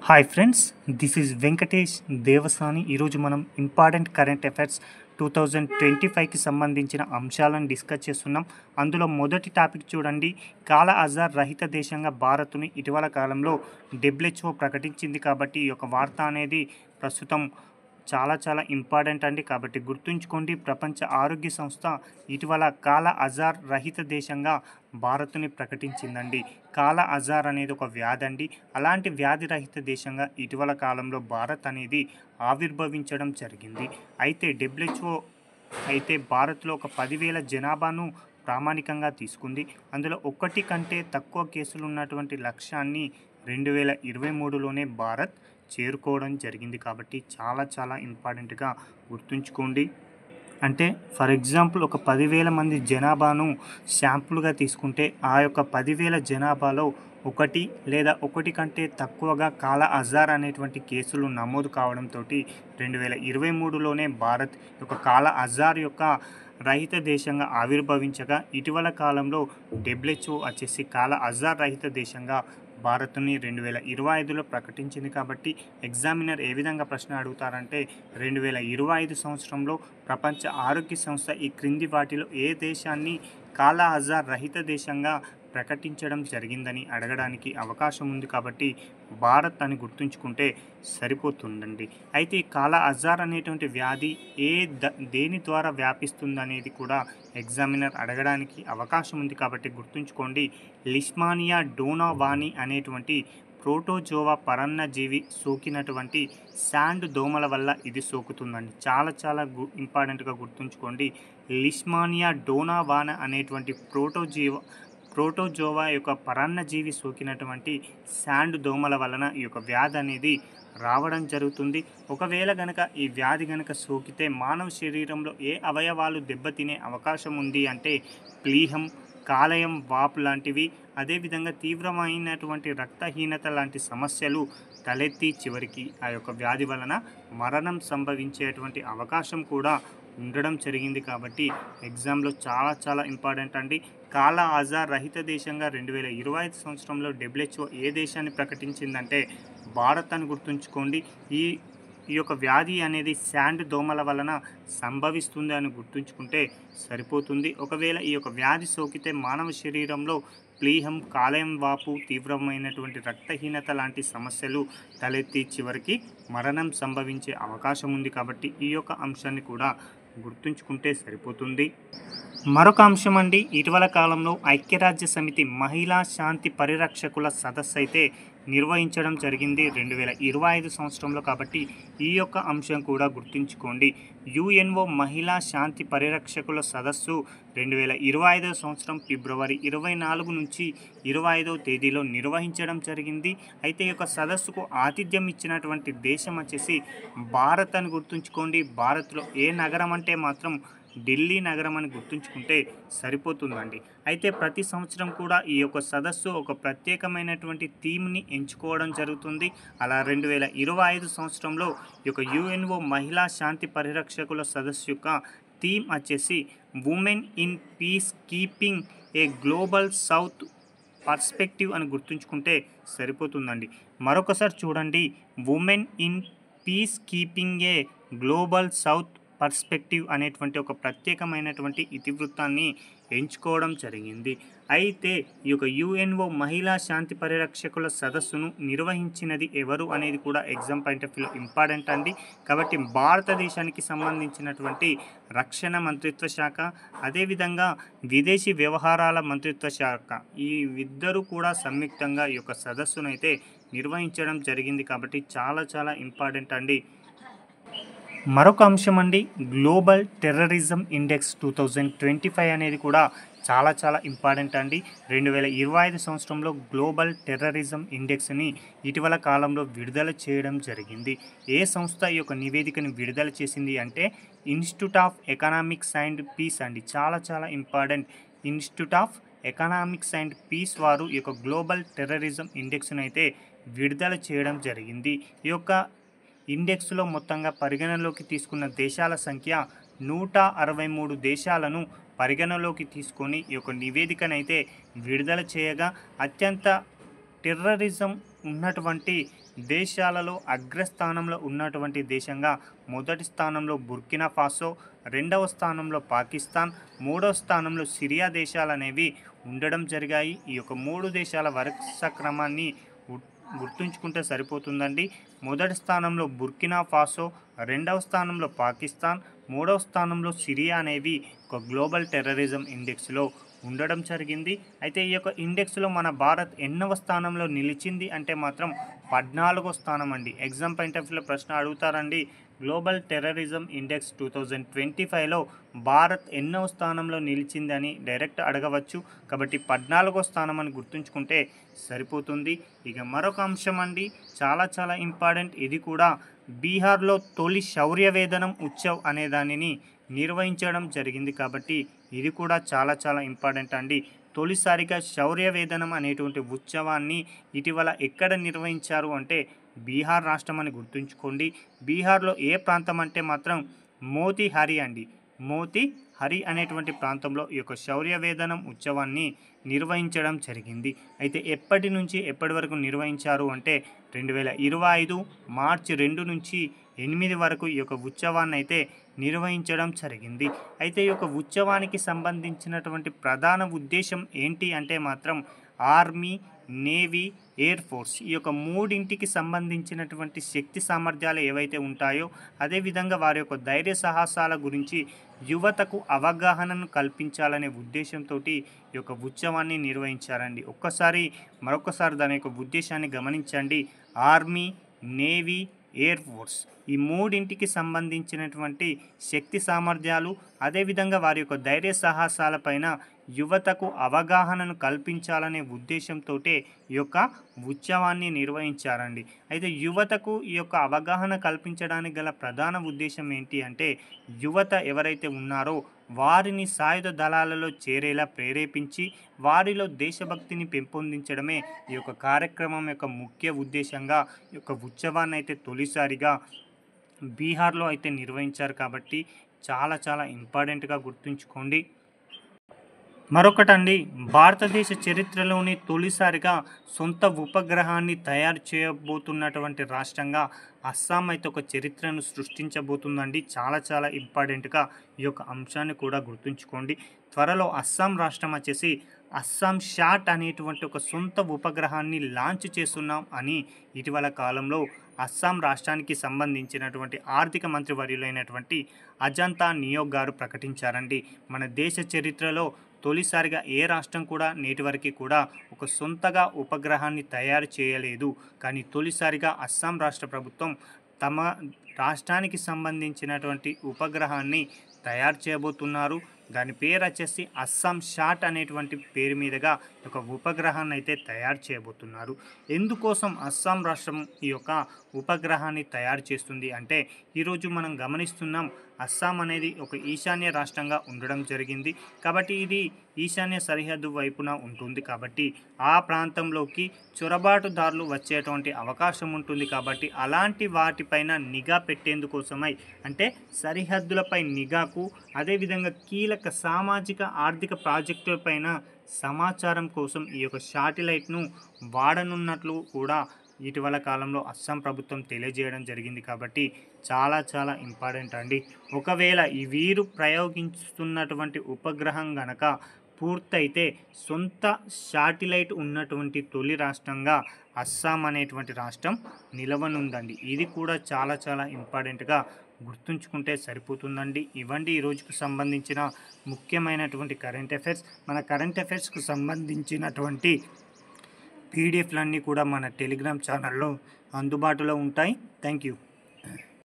Hi friends, this is Venkatesh Devasani. ఈరోజు మనం important current affairs 2025కి సంబంధించిన అంశాలను డిస్కస్ చేస్తున్నాం. అందులో మొదటి టాపిక్ చూడండి. కాల అజార్ రహిత దేశంగా భారత్ను ఇటీవల కాలంలో WHO ప్రకటించింది. కాబట్టి ఈ యొక్క వార్త అనేది ప్రస్తుతం చాలా ఇంపార్టెంట్ అండి. కాబట్టి గుర్తుంచుకోండి, ప్రపంచ ఆరోగ్య సంస్థ ఇటీవల కాల అజార్ రహిత దేశంగా భారత్ని ప్రకటించిందండి. కాల అజార్ అనేది ఒక వ్యాధి అండి. అలాంటి వ్యాధి రహిత దేశంగా ఇటీవల కాలంలో భారత్ అనేది ఆవిర్భవించడం జరిగింది. అయితే WHO అయితే భారత్లో ఒక 10,000 జనాభాను ప్రామాణికంగా తీసుకుంది. అందులో ఒకటి కంటే తక్కువ కేసులు ఉన్నటువంటి లక్ష్యాన్ని 2023లోనే భారత్ చేరుకోవడం జరిగింది. కాబట్టి చాలా ఇంపార్టెంట్గా గుర్తుంచుకోండి. అంటే ఫర్ ఎగ్జాంపుల్ ఒక 10,000 మంది జనాభాను శాంపుల్గా తీసుకుంటే ఆ యొక్క 10,000 జనాభాలో ఒకటి లేదా ఒకటి కంటే తక్కువగా కాల అజార్ అనేటువంటి కేసులు నమోదు కావడంతో 2023లోనే భారత్ యొక్క కాల అజార్ యొక్క రహిత దేశంగా ఆవిర్భవించగా ఇటీవల కాలంలో WHO వచ్చేసి కాల అజార్ రహిత దేశంగా భారత్ని 2025లో ప్రకటించింది. కాబట్టి ఎగ్జామినర్ ఏ విధంగా ప్రశ్న అడుగుతారంటే 2025 సంవత్సరంలో ప్రపంచ ఆరోగ్య సంస్థ ఈ క్రింది వాటిలో ఏ దేశాన్ని కాల అజార్ రహిత దేశంగా ప్రకటించడం జరిగిందని అడగడానికి అవకాశం ఉంది. కాబట్టి భారత్ అని గుర్తుంచుకుంటే సరిపోతుందండి. అయితే ఈ కాల అజార్ అనేటువంటి వ్యాధి దేని ద్వారా వ్యాపిస్తుందనేది కూడా ఎగ్జామినర్ అడగడానికి అవకాశం ఉంది. కాబట్టి గుర్తుంచుకోండి, లిష్మానియా డోనావాని అనేటువంటి ప్రోటోజోవా పరాన్నజీవి సోకినటువంటి శాండ్ దోమల వల్ల ఇది సోకుతుందండి. చాలా ఇంపార్టెంట్గా గుర్తుంచుకోండి. లిష్మానియా డోనావానా అనేటువంటి ప్రోటోజోవా యొక్క పరాన్నజీవి సోకినటువంటి శాండ్ దోమల వలన ఈ యొక్క వ్యాధి అనేది రావడం జరుగుతుంది. ఒకవేళ గనక ఈ వ్యాధి గనక సోకితే మానవ శరీరంలో ఏ అవయవాలు దెబ్బతినే అవకాశం ఉంది అంటే ప్లీహం, కాలేయం వాపు లాంటివి, అదేవిధంగా తీవ్రమైనటువంటి రక్తహీనత లాంటి సమస్యలు తలెత్తి చివరికి ఆ యొక్క వ్యాధి వలన మరణం సంభవించేటువంటి అవకాశం కూడా ఉండడం జరిగింది. కాబట్టి ఎగ్జామ్లో చాలా ఇంపార్టెంట్ అండి. కాల అజార్ రహిత దేశంగా 2025 సంవత్సరంలో WHO ఏ దేశాన్ని ప్రకటించిందంటే భారత్ అని గుర్తుంచుకోండి. ఈ యొక్క వ్యాధి అనేది శాండ్ దోమల వలన సంభవిస్తుంది అని గుర్తుంచుకుంటే సరిపోతుంది. ఒకవేళ ఈ యొక్క వ్యాధి సోకితే మానవ శరీరంలో ప్లీహం, కాలేయం వాపు, తీవ్రమైనటువంటి రక్తహీనత లాంటి సమస్యలు తలెత్తి చివరికి మరణం సంభవించే అవకాశం ఉంది. కాబట్టి ఈ యొక్క అంశాన్ని కూడా గుర్తుంచుకుంటే సరిపోతుంది. మరొక అంశం అండి, ఇటీవల కాలంలో ఐక్యరాజ్య సమితి మహిళా శాంతి పరిరక్షకుల సదస్సు అయితే నిర్వహించడం జరిగింది 2025 సంవత్సరంలో. కాబట్టి ఈ యొక్క అంశం కూడా గుర్తుంచుకోండి. UNO మహిళా శాంతి పరిరక్షకుల సదస్సు 2025 సంవత్సరం ఫిబ్రవరి 24 నుంచి 25వ తేదీలో నిర్వహించడం జరిగింది. అయితే ఈ యొక్క సదస్సుకు ఆతిథ్యం ఇచ్చినటువంటి దేశం వచ్చేసి భారత్ అని గుర్తుంచుకోండి. భారత్లో ఏ నగరం అంటే మాత్రం ఢిల్లీ నగరం అని గుర్తుంచుకుంటే సరిపోతుందండి. అయితే ప్రతి సంవత్సరం కూడా ఈ యొక్క సదస్సు ఒక ప్రత్యేకమైనటువంటి థీమ్ని ఎంచుకోవడం జరుగుతుంది. అలా 2025 సంవత్సరంలో ఈ యొక్క UNO మహిళా శాంతి పరిరక్షకుల సదస్సు యొక్క థీమ్ వచ్చేసి women in peace keeping a global south perspective అని గుర్తుంచుకుంటే సరిపోతుందండి. మరొకసారి చూడండి, women in peace keeping a global south perspective అనేటువంటి ఒక ప్రత్యేకమైనటువంటి ఇతివృత్తాన్ని ఎంచుకోవడం జరిగింది. అయితే ఈ యొక్క UNO మహిళా శాంతి పరిరక్షకుల సదస్సును నిర్వహించినది ఎవరు అనేది కూడా ఎగ్జామ్ పాయింట్ ఆఫ్ వ్యూలో ఇంపార్టెంట్ అండి. కాబట్టి భారతదేశానికి సంబంధించినటువంటి రక్షణ మంత్రిత్వ శాఖ, అదేవిధంగా విదేశీ వ్యవహారాల మంత్రిత్వ శాఖ, ఈ ఇద్దరు కూడా సంయుక్తంగా ఈ యొక్క సదస్సును అయితే నిర్వహించడం జరిగింది. కాబట్టి చాలా ఇంపార్టెంట్ అండి. మరొక అంశం అండి, గ్లోబల్ టెర్రరిజం ఇండెక్స్ 2025 అనేది కూడా చాలా ఇంపార్టెంట్ అండి. 2025 సంవత్సరంలో గ్లోబల్ టెర్రరిజం ఇండెక్స్ని ఇటీవల కాలంలో విడుదల చేయడం జరిగింది. ఏ సంస్థ ఈ యొక్క నివేదికను విడుదల చేసింది అంటే institute of economics and peace అండి. చాలా important. Institute of economics and peace వారు ఈ యొక్క గ్లోబల్ టెర్రరిజం ఇండెక్స్ను అయితే విడుదల చేయడం జరిగింది. ఈ యొక్క ఇండెక్స్లో మొత్తంగా పరిగణలోకి తీసుకున్న దేశాల సంఖ్య 163 దేశాలను పరిగణలోకి తీసుకొని ఈ యొక్క నివేదికనైతే విడుదల చేయగా అత్యంత టెర్రరిజం ఉన్నటువంటి దేశాలలో అగ్రస్థానంలో ఉన్నటువంటి దేశంగా మొదటి స్థానంలో బుర్కినా ఫాసో, రెండవ స్థానంలో పాకిస్తాన్, మూడవ స్థానంలో సిరియా దేశాలు అనేవి ఉండడం జరిగాయి. ఈ యొక్క 3 దేశాల వరుస క్రమాన్ని గుర్తుంచుకుంటే సరిపోతుందండి. మొదటి స్థానంలో బుర్కినా ఫాసో, రెండవ స్థానంలో పాకిస్తాన్, మూడవ స్థానంలో సిరియా అనేవి ఒక గ్లోబల్ టెర్రరిజం ఇండెక్స్లో ఉండడం జరిగింది. అయితే ఈ యొక్క ఇండెక్స్లో మన భారత్ ఎన్నవ స్థానంలో నిలిచింది అంటే మాత్రం 14వ స్థానం అండి. ఎగ్జామ్ పాయింట్ ఆఫ్ వ్యూలో ప్రశ్న అడుగుతారండి, గ్లోబల్ టెర్రరిజం ఇండెక్స్ 2025లో భారత్ ఎన్నవ స్థానంలో నిలిచిందని డైరెక్ట్ అడగవచ్చు. కాబట్టి 14వ స్థానం అని గుర్తుంచుకుంటే సరిపోతుంది. ఇక మరొక అంశం అండి, చాలా ఇంపార్టెంట్. ఇది కూడా బీహార్లో తొలి శౌర్య వేదనం ఉత్సవ్ అనే దానిని నిర్వహించడం జరిగింది. కాబట్టి ఇది కూడా చాలా ఇంపార్టెంట్ అండి. తొలిసారిగా శౌర్య వేదనం అనేటువంటి ఉత్సవాన్ని ఇటీవల ఎక్కడ నిర్వహించారు అంటే బీహార్ రాష్ట్రం అని గుర్తుంచుకోండి. బీహార్లో ఏ ప్రాంతం అంటే మాత్రం మోతీహారీ అండి. మోతీహారీ అనేటువంటి ప్రాంతంలో ఈ యొక్క శౌర్య వేదనం ఉత్సవాన్ని నిర్వహించడం జరిగింది. అయితే ఎప్పటి నుంచి ఎప్పటి వరకు నిర్వహించారు అంటే 2025 మార్చి 2 నుంచి 8 వరకు ఈ యొక్క ఉత్సవాన్ని అయితే నిర్వహించడం జరిగింది. అయితే ఈ యొక్క ఉత్సవానికి సంబంధించినటువంటి ప్రధాన ఉద్దేశం ఏంటి అంటే మాత్రం ఆర్మీ, నేవీ, ఎయిర్ ఫోర్స్ ఈ యొక్క 3ంటికి సంబంధించినటువంటి శక్తి సామర్థ్యాలు ఏవైతే ఉంటాయో అదేవిధంగా వారి యొక్క ధైర్య సాహసాల గురించి యువతకు అవగాహనను కల్పించాలనే ఉద్దేశంతో ఈ యొక్క ఉత్సవాన్ని నిర్వహించారండి. మరొకసారి దాని యొక్క ఉద్దేశాన్ని గమనించండి. ఆర్మీ, నేవీ, ఎయిర్ ఫోర్స్ ఈ 3ంటికి సంబంధించినటువంటి శక్తి సామర్థ్యాలు అదేవిధంగా వారి యొక్క ధైర్య సాహసాలపైన యువతకు అవగాహనను కల్పించాలనే ఉద్దేశంతో ఈ యొక్క ఉత్సవాన్ని నిర్వహించారండి. అయితే యువతకు ఈ యొక్క అవగాహన కల్పించడానికి గల ప్రధాన ఉద్దేశం ఏంటి అంటే యువత ఎవరైతే ఉన్నారో వారిని సాయుధ దళాలలో చేరేలా ప్రేరేపించి వారిలో దేశభక్తిని పెంపొందించడమే ఈ యొక్క కార్యక్రమం యొక్క ముఖ్య ఉద్దేశంగా ఈ యొక్క ఉత్సవాన్ని అయితే తొలిసారిగా బీహార్లో అయితే నిర్వహించారు. కాబట్టి చాలా ఇంపార్టెంట్గా గుర్తుంచుకోండి. మరొకటండి, భారతదేశ చరిత్రలోని తొలిసారిగా సొంత ఉపగ్రహాన్ని తయారు చేయబోతున్నటువంటి రాష్ట్రంగా అస్సాం అయితే ఒక చరిత్రను సృష్టించబోతుందండి. చాలా ఇంపార్టెంట్గా ఈ యొక్క అంశాన్ని కూడా గుర్తుంచుకోండి. త్వరలో అస్సాం రాష్ట్రం వచ్చేసి అస్సాం షాట్ అనేటువంటి ఒక సొంత ఉపగ్రహాన్ని లాంచ్ చేస్తున్నాం అని ఇటీవల కాలంలో అస్సాం రాష్ట్రానికి సంబంధించినటువంటి ఆర్థిక మంత్రివర్యులైనటువంటి అజంతా నియోగ్ గారు ప్రకటించారండి. మన దేశ చరిత్రలో తొలిసారిగా ఏ రాష్ట్రం కూడా నేటి వరకు కూడా ఒక సొంతగా ఉపగ్రహాన్ని తయారు చేయలేదు. కానీ తొలిసారిగా అస్సాం రాష్ట్ర ప్రభుత్వం తమ రాష్ట్రానికి సంబంధించినటువంటి ఉపగ్రహాన్ని తయారు చేయబోతున్నారు. దాని పేరు వచ్చేసి అస్సాం షాట్ అనేటువంటి పేరు మీదుగా ఒక ఉపగ్రహాన్ని అయితే తయారు చేయబోతున్నారు. ఎందుకోసం అస్సాం రాష్ట్రం ఈ యొక్క ఉపగ్రహాన్ని తయారు చేస్తుంది అంటే ఈరోజు మనం గమనిస్తున్నాం, అస్సాం అనేది ఒక ఈశాన్య రాష్ట్రంగా ఉండడం జరిగింది. కాబట్టి ఇది ఈశాన్య సరిహద్దు వైపున ఉంటుంది. కాబట్టి ఆ ప్రాంతంలోకి చొరబాటుదారులు వచ్చేటువంటి అవకాశం ఉంటుంది. కాబట్టి అలాంటి వాటిపైన నిఘా పెట్టేందుకోసమై అంటే సరిహద్దులపై నిఘాకు అదేవిధంగా కీలక సామాజిక ఆర్థిక ప్రాజెక్టులపైన సమాచారం కోసం ఈ యొక్క శాటిలైట్ను వాడనున్నట్లు కూడా ఇటీవల కాలంలో అస్సాం ప్రభుత్వం తెలియజేయడం జరిగింది. కాబట్టి చాలా ఇంపార్టెంట్ అండి. ఒకవేళ ఈ వీరు ప్రయోగిస్తున్నటువంటి ఉపగ్రహం గనక పూర్తయితే సొంత శాటిలైట్ ఉన్నటువంటి తొలి రాష్ట్రంగా అస్సాం అనేటువంటి రాష్ట్రం నిలవనుందండి. ఇది కూడా చాలా ఇంపార్టెంట్గా గుర్తుంచుకుంటే సరిపోతుందండి. ఇవ్వండి ఈ రోజుకు సంబంధించిన ముఖ్యమైనటువంటి కరెంట్ అఫైర్స్. మన కరెంట్ అఫైర్స్కు సంబంధించినటువంటి పీడిఎఫ్లన్నీ కూడా మన టెలిగ్రామ్ ఛానల్లో అందుబాటులో ఉంటాయి. Thank you.